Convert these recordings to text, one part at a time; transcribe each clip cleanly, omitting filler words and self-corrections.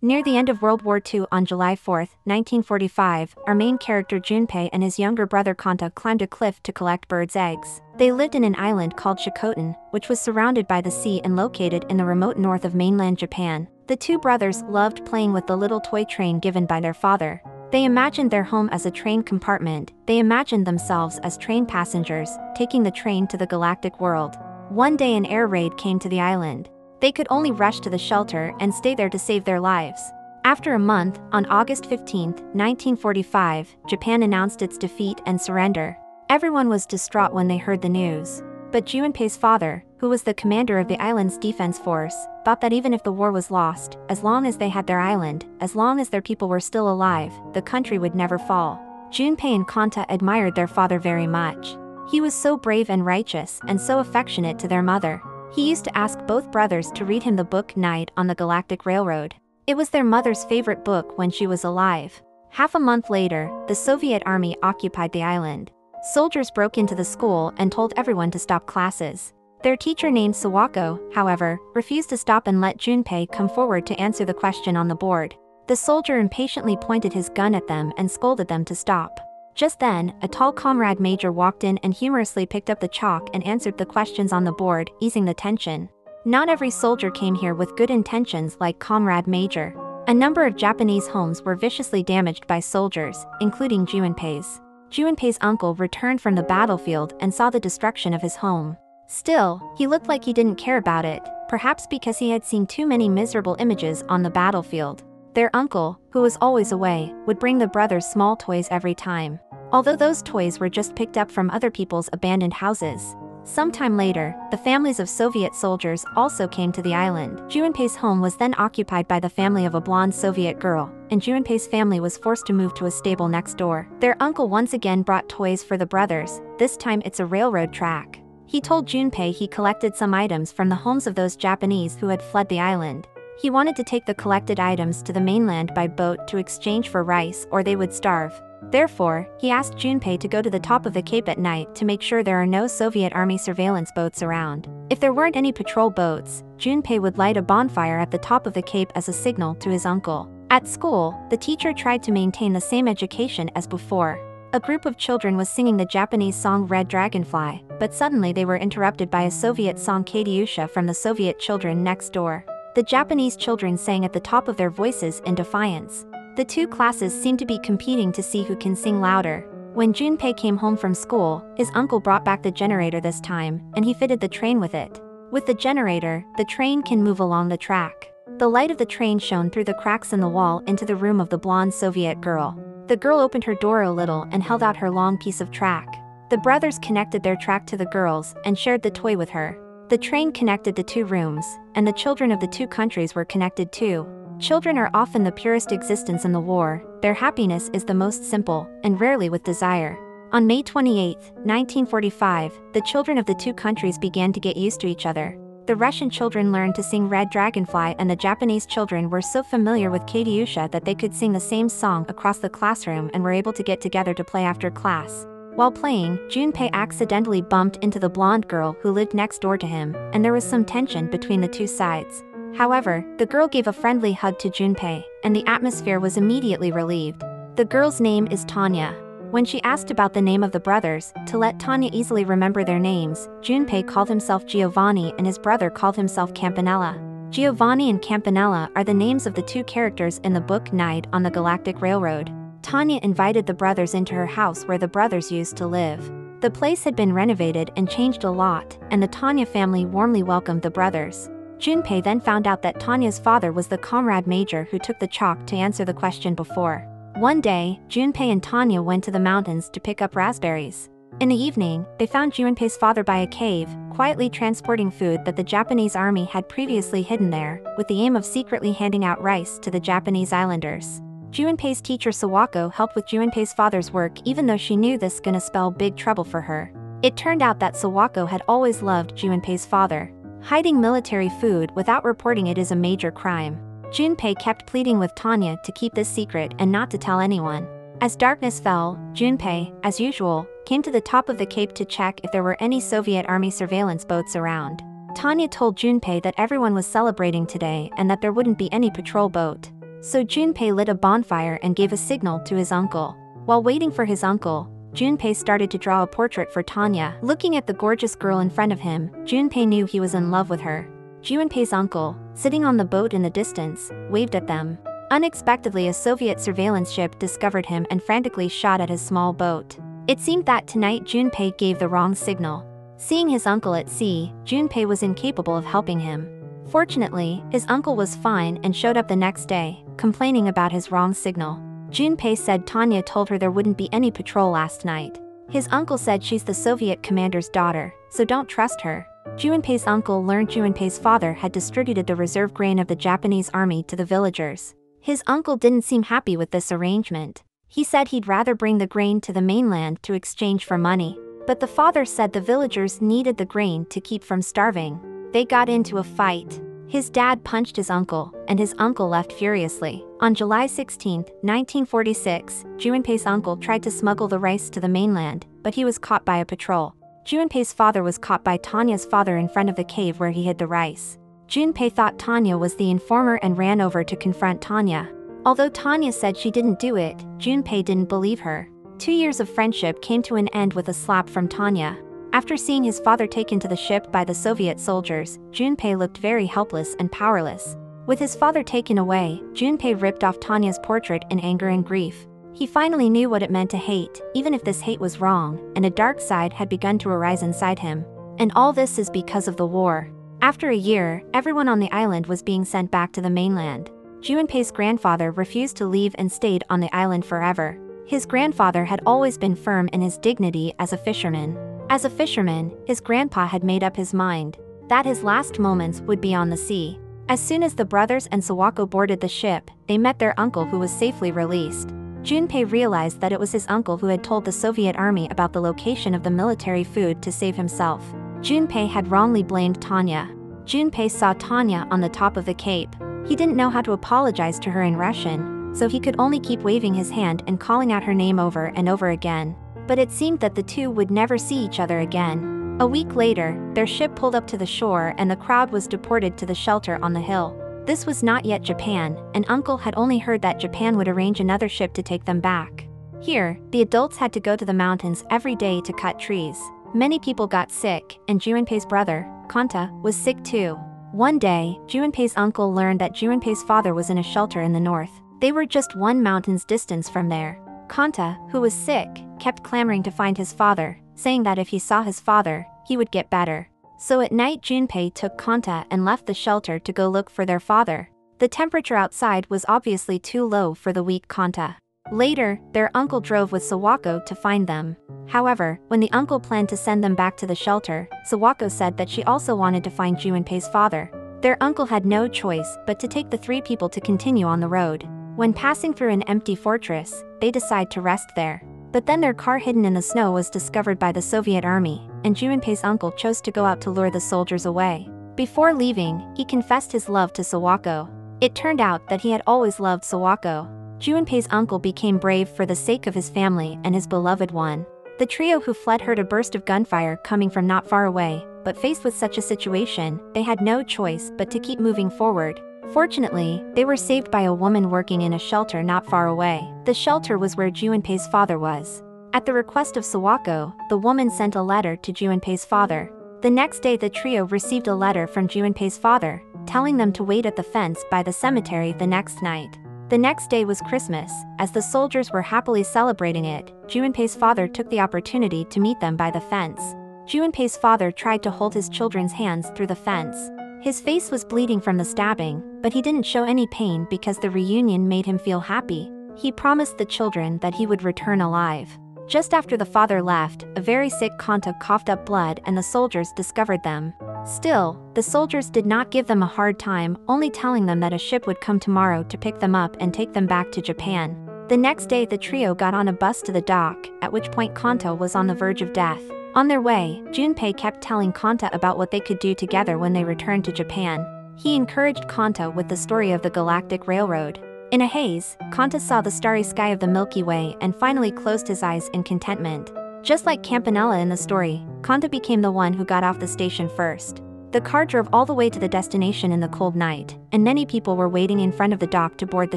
Near the end of World War II on July 4, 1945, our main character Junpei and his younger brother Kanta climbed a cliff to collect birds' eggs. They lived in an island called Shikotan, which was surrounded by the sea and located in the remote north of mainland Japan. The two brothers loved playing with the little toy train given by their father. They imagined their home as a train compartment. They imagined themselves as train passengers, taking the train to the galactic world. One day an air raid came to the island. They could only rush to the shelter and stay there to save their lives. After a month, on August 15, 1945, Japan announced its defeat and surrender. Everyone was distraught when they heard the news. But Junpei's father, who was the commander of the island's defense force, thought that even if the war was lost, as long as they had their island, as long as their people were still alive, the country would never fall. Junpei and Kanta admired their father very much. He was so brave and righteous and so affectionate to their mother. He used to ask both brothers to read him the book Night on the Galactic Railroad. It was their mother's favorite book when she was alive. Half a month later, the Soviet army occupied the island. Soldiers broke into the school and told everyone to stop classes. Their teacher named Sawako, however, refused to stop and let Junpei come forward to answer the question on the board. The soldier impatiently pointed his gun at them and scolded them to stop. Just then, a tall comrade major walked in and humorously picked up the chalk and answered the questions on the board, easing the tension. Not every soldier came here with good intentions like Comrade Major. A number of Japanese homes were viciously damaged by soldiers, including Junpei's. Junpei's uncle returned from the battlefield and saw the destruction of his home. Still, he looked like he didn't care about it, perhaps because he had seen too many miserable images on the battlefield. Their uncle, who was always away, would bring the brothers small toys every time. Although those toys were just picked up from other people's abandoned houses. Sometime later, the families of Soviet soldiers also came to the island. Junpei's home was then occupied by the family of a blonde Soviet girl, and Junpei's family was forced to move to a stable next door. Their uncle once again brought toys for the brothers, this time it's a railroad track. He told Junpei he collected some items from the homes of those Japanese who had fled the island. He wanted to take the collected items to the mainland by boat to exchange for rice or they would starve. Therefore, he asked Junpei to go to the top of the cape at night to make sure there are no Soviet army surveillance boats around. If there weren't any patrol boats, Junpei would light a bonfire at the top of the cape as a signal to his uncle. At school, the teacher tried to maintain the same education as before. A group of children was singing the Japanese song Red Dragonfly, but suddenly they were interrupted by a Soviet song Katyusha from the Soviet children next door. The Japanese children sang at the top of their voices in defiance. The two classes seemed to be competing to see who can sing louder. When Junpei came home from school, his uncle brought back the generator this time, and he fitted the train with it. With the generator, the train can move along the track. The light of the train shone through the cracks in the wall into the room of the blonde Soviet girl. The girl opened her door a little and held out her long piece of track. The brothers connected their track to the girl's and shared the toy with her. The train connected the two rooms, and the children of the two countries were connected too. Children are often the purest existence in the war, their happiness is the most simple, and rarely with desire. On May 28, 1945, the children of the two countries began to get used to each other. The Russian children learned to sing Red Dragonfly and the Japanese children were so familiar with Katyusha that they could sing the same song across the classroom and were able to get together to play after class. While playing, Junpei accidentally bumped into the blonde girl who lived next door to him, and there was some tension between the two sides. However, the girl gave a friendly hug to Junpei, and the atmosphere was immediately relieved. The girl's name is Tanya. When she asked about the name of the brothers, to let Tanya easily remember their names, Junpei called himself Giovanni and his brother called himself Campanella. Giovanni and Campanella are the names of the two characters in the book Night on the Galactic Railroad. Tanya invited the brothers into her house where the brothers used to live. The place had been renovated and changed a lot, and the Tanya family warmly welcomed the brothers. Junpei then found out that Tanya's father was the comrade major who took the chalk to answer the question before. One day, Junpei and Tanya went to the mountains to pick up raspberries. In the evening, they found Junpei's father by a cave, quietly transporting food that the Japanese army had previously hidden there, with the aim of secretly handing out rice to the Japanese islanders. Junpei's teacher Sawako helped with Junpei's father's work even though she knew this gonna spell big trouble for her. It turned out that Sawako had always loved Junpei's father. Hiding military food without reporting it is a major crime. Junpei kept pleading with Tanya to keep this secret and not to tell anyone. As darkness fell, Junpei, as usual, came to the top of the cape to check if there were any Soviet army surveillance boats around. Tanya told Junpei that everyone was celebrating today and that there wouldn't be any patrol boat. So Junpei lit a bonfire and gave a signal to his uncle. While waiting for his uncle, Junpei started to draw a portrait for Tanya. Looking at the gorgeous girl in front of him, Junpei knew he was in love with her. Junpei's uncle, sitting on the boat in the distance, waved at them. Unexpectedly, a Soviet surveillance ship discovered him and frantically shot at his small boat. It seemed that tonight Junpei gave the wrong signal. Seeing his uncle at sea, Junpei was incapable of helping him. Fortunately, his uncle was fine and showed up the next day, complaining about his wrong signal. Junpei said Tanya told her there wouldn't be any patrol last night. His uncle said she's the Soviet commander's daughter, so don't trust her. Junpei's uncle learned Junpei's father had distributed the reserve grain of the Japanese army to the villagers. His uncle didn't seem happy with this arrangement. He said he'd rather bring the grain to the mainland to exchange for money. But the father said the villagers needed the grain to keep from starving. They got into a fight. His dad punched his uncle, and his uncle left furiously. On July 16, 1946, Junpei's uncle tried to smuggle the rice to the mainland, but he was caught by a patrol. Junpei's father was caught by Tanya's father in front of the cave where he hid the rice. Junpei thought Tanya was the informer and ran over to confront Tanya. Although Tanya said she didn't do it, Junpei didn't believe her. 2 years of friendship came to an end with a slap from Tanya. After seeing his father taken to the ship by the Soviet soldiers, Junpei looked very helpless and powerless. With his father taken away, Junpei ripped off Tanya's portrait in anger and grief. He finally knew what it meant to hate, even if this hate was wrong, and a dark side had begun to arise inside him. And all this is because of the war. After a year, everyone on the island was being sent back to the mainland. Junpei's grandfather refused to leave and stayed on the island forever. His grandfather had always been firm in his dignity as a fisherman. As a fisherman, his grandpa had made up his mind that his last moments would be on the sea. As soon as the brothers and Sawako boarded the ship, they met their uncle who was safely released. Junpei realized that it was his uncle who had told the Soviet army about the location of the military food to save himself. Junpei had wrongly blamed Tanya. Junpei saw Tanya on the top of the cape. He didn't know how to apologize to her in Russian, so he could only keep waving his hand and calling out her name over and over again. But it seemed that the two would never see each other again. A week later, their ship pulled up to the shore and the crowd was deported to the shelter on the hill. This was not yet Japan, and Uncle had only heard that Japan would arrange another ship to take them back. Here, the adults had to go to the mountains every day to cut trees. Many people got sick, and Junpei's brother, Kanta, was sick too. One day, Junpei's uncle learned that Junpei's father was in a shelter in the north. They were just 1 mountain's distance from there. Kanta, who was sick, kept clamoring to find his father, saying that if he saw his father, he would get better. So at night Junpei took Kanta and left the shelter to go look for their father. The temperature outside was obviously too low for the weak Kanta. Later, their uncle drove with Sawako to find them. However, when the uncle planned to send them back to the shelter, Sawako said that she also wanted to find Junpei's father. Their uncle had no choice but to take the 3 people to continue on the road. When passing through an empty fortress, they decide to rest there. But then their car hidden in the snow was discovered by the Soviet army, and Junpei's uncle chose to go out to lure the soldiers away. Before leaving, he confessed his love to Sawako. It turned out that he had always loved Sawako. Junpei's uncle became brave for the sake of his family and his beloved one. The trio who fled heard a burst of gunfire coming from not far away, but faced with such a situation, they had no choice but to keep moving forward. Fortunately, they were saved by a woman working in a shelter not far away. The shelter was where Junpei's father was. At the request of Sawako, the woman sent a letter to Junpei's father. The next day the trio received a letter from Junpei's father, telling them to wait at the fence by the cemetery the next night. The next day was Christmas. As the soldiers were happily celebrating it, Junpei's father took the opportunity to meet them by the fence. Junpei's father tried to hold his children's hands through the fence. His face was bleeding from the stabbing, but he didn't show any pain because the reunion made him feel happy. He promised the children that he would return alive. Just after the father left, a very sick Kanta coughed up blood and the soldiers discovered them. Still, the soldiers did not give them a hard time, only telling them that a ship would come tomorrow to pick them up and take them back to Japan. The next day the trio got on a bus to the dock, at which point Kanta was on the verge of death. On their way, Junpei kept telling Kanta about what they could do together when they returned to Japan. He encouraged Kanta with the story of the Galactic Railroad. In a haze, Kanta saw the starry sky of the Milky Way and finally closed his eyes in contentment. Just like Campanella in the story, Kanta became the one who got off the station first. The The car drove all the way to the destination in the cold night, and many people were waiting in front of the dock to board the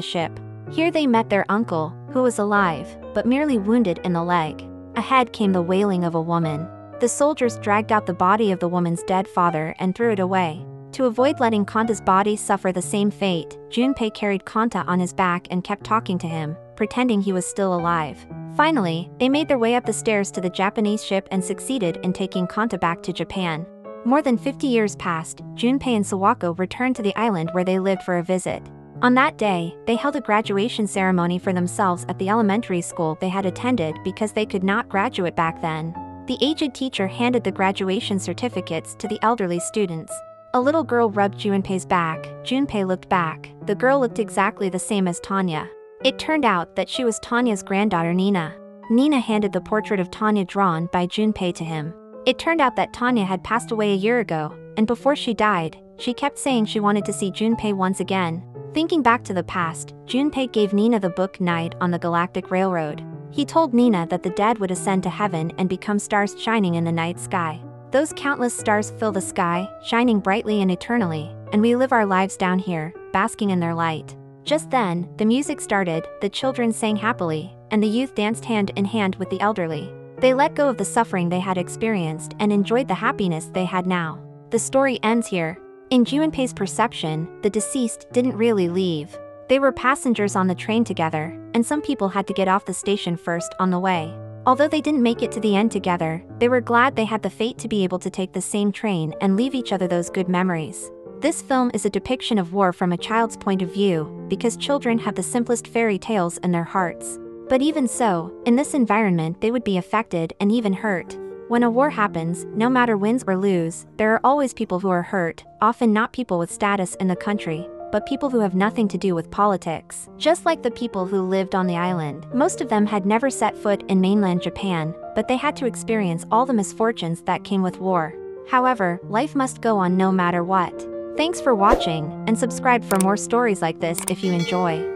ship. Here they met their uncle, who was alive, but merely wounded in the leg. Ahead came the wailing of a woman. The soldiers dragged out the body of the woman's dead father and threw it away. To avoid letting Kanta's body suffer the same fate, Junpei carried Kanta on his back and kept talking to him, pretending he was still alive. Finally, they made their way up the stairs to the Japanese ship and succeeded in taking Kanta back to Japan. More than 50 years passed, Junpei and Sawako returned to the island where they lived for a visit. On that day, they held a graduation ceremony for themselves at the elementary school they had attended because they could not graduate back then. The aged teacher handed the graduation certificates to the elderly students. A little girl rubbed Junpei's back. Junpei looked back. The girl looked exactly the same as Tanya. It turned out that she was Tanya's granddaughter Nina. Nina handed the portrait of Tanya drawn by Junpei to him. It turned out that Tanya had passed away a year ago, and before she died, she kept saying she wanted to see Junpei once again. Thinking back to the past, Junpei gave Nina the book Night on the Galactic Railroad. He told Nina that the dead would ascend to heaven and become stars shining in the night sky. Those countless stars fill the sky, shining brightly and eternally, and we live our lives down here, basking in their light. Just then, the music started, the children sang happily, and the youth danced hand in hand with the elderly. They let go of the suffering they had experienced and enjoyed the happiness they had now. The story ends here. In Junpei's perception, the deceased didn't really leave. They were passengers on the train together, and some people had to get off the station first on the way. Although they didn't make it to the end together, they were glad they had the fate to be able to take the same train and leave each other those good memories. This film is a depiction of war from a child's point of view, because children have the simplest fairy tales in their hearts. But even so, in this environment they would be affected and even hurt. When a war happens, no matter wins or lose, there are always people who are hurt, often not people with status in the country, but people who have nothing to do with politics. Just like the people who lived on the island, most of them had never set foot in mainland Japan, but they had to experience all the misfortunes that came with war. However, life must go on no matter what. Thanks for watching, and subscribe for more stories like this if you enjoy.